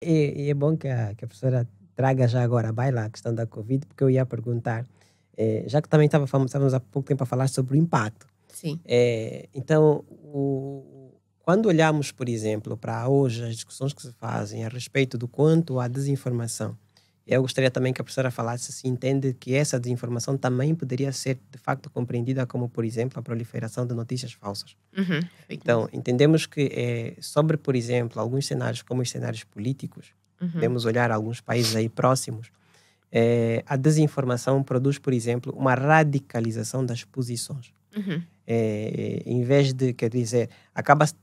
E é bom que a professora traga já agora à baila a questão da Covid, porque eu ia perguntar, já que também estávamos há pouco tempo a falar sobre o impacto. Sim. Então, quando olhamos, por exemplo, para hoje as discussões que se fazem a respeito do quanto há desinformação, eu gostaria também que a professora falasse se entende que essa desinformação também poderia ser, de facto, compreendida como, por exemplo, a proliferação de notícias falsas. Uhum. Então, entendemos que sobre, por exemplo, alguns cenários como os cenários políticos, podemos olhar alguns países aí próximos, a desinformação produz, por exemplo, uma radicalização das posições. Uhum. Em vez de, quer dizer, acaba se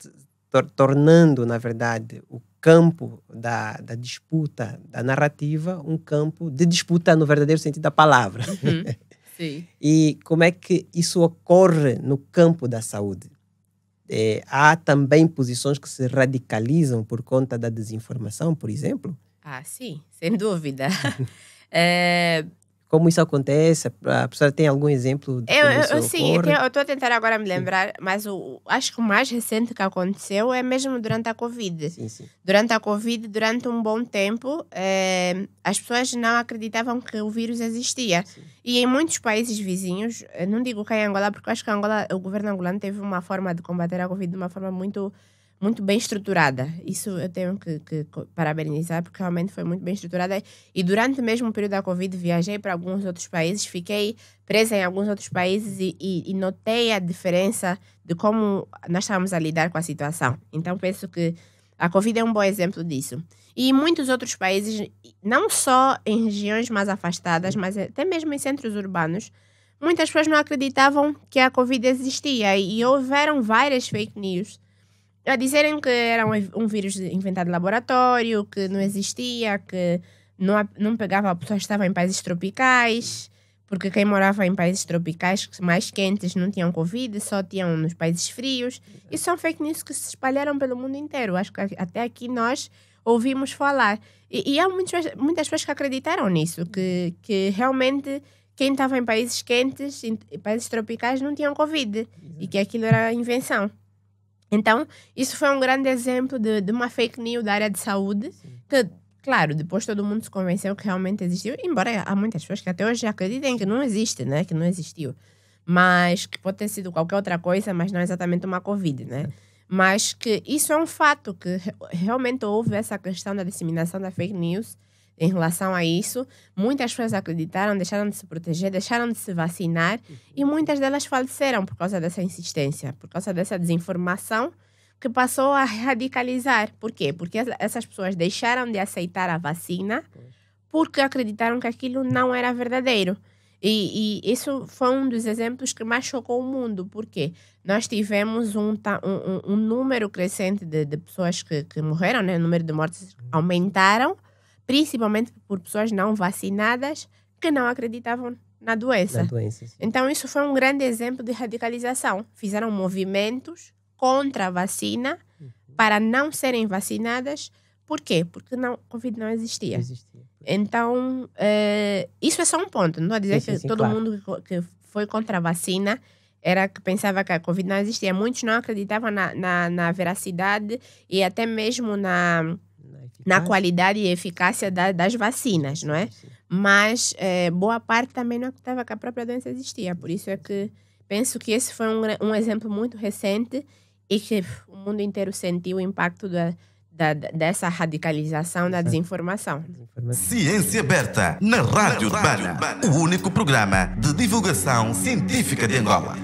tornando, na verdade, o campo da disputa, da narrativa, um campo de disputa no verdadeiro sentido da palavra. Uhum. Sim. E como é que isso ocorre no campo da saúde? Há também posições que se radicalizam por conta da desinformação, por exemplo? Ah, sim, sem dúvida. Como isso acontece? A professora tem algum exemplo de como isso Sim, ocorre? eu estou a tentar agora me lembrar, mas acho que o mais recente que aconteceu é mesmo durante a Covid. Sim, sim. Durante a Covid, durante um bom tempo, as pessoas não acreditavam que o vírus existia. Sim. E em muitos países vizinhos, não digo que em Angola, porque eu acho que o governo angolano teve uma forma de combater a Covid de uma forma muito, muito bem estruturada. Isso eu tenho que parabenizar, porque realmente foi muito bem estruturada. E durante mesmo o período da Covid, viajei para alguns outros países, fiquei presa em alguns outros países e notei a diferença de como nós estávamos a lidar com a situação. Então, penso que a Covid é um bom exemplo disso. E em muitos outros países, não só em regiões mais afastadas, mas até mesmo em centros urbanos, muitas pessoas não acreditavam que a Covid existia e houveram várias fake news a dizerem que era um vírus inventado em laboratório, que não existia, que não pegava pessoas que estavam em países tropicais, porque quem morava em países tropicais mais quentes não tinham Covid, só tinham nos países frios. E são fake news que se espalharam pelo mundo inteiro. Acho que até aqui nós ouvimos falar. E há muitas pessoas que acreditaram nisso, que realmente quem estava em países quentes, em países tropicais, não tinham Covid. E que aquilo era invenção. Então, isso foi um grande exemplo de uma fake news da área de saúde, que, claro, depois todo mundo se convenceu que realmente existiu, embora há muitas pessoas que até hoje acreditem que não existe, né? Que não existiu. Mas que pode ter sido qualquer outra coisa, mas não exatamente uma Covid, né? Mas que isso é um fato, que realmente houve essa questão da disseminação da fake news em relação a isso. Muitas pessoas acreditaram, deixaram de se proteger, deixaram de se vacinar e muitas delas faleceram por causa dessa insistência, por causa dessa desinformação que passou a radicalizar. Por quê? Porque essas pessoas deixaram de aceitar a vacina porque acreditaram que aquilo não era verdadeiro. E isso foi um dos exemplos que mais chocou o mundo. Por quê? Nós tivemos um número crescente de pessoas que morreram, né? O número de mortes aumentaram, principalmente por pessoas não vacinadas que não acreditavam na doença. Então, isso foi um grande exemplo de radicalização. Fizeram movimentos contra a vacina para não serem vacinadas. Por quê? Porque Covid não existia. Então, isso é só um ponto. Não estou a dizer que todo mundo que foi contra a vacina era que pensava que a Covid não existia. Muitos não acreditavam na veracidade e até mesmo na qualidade e eficácia das vacinas, não é? Mas boa parte também não acreditava que a própria doença existia. Por isso é que penso que esse foi um exemplo muito recente e que o mundo inteiro sentiu o impacto dessa radicalização da desinformação. Ciência Aberta, na Rádio Urbana, o único programa de divulgação científica de Angola.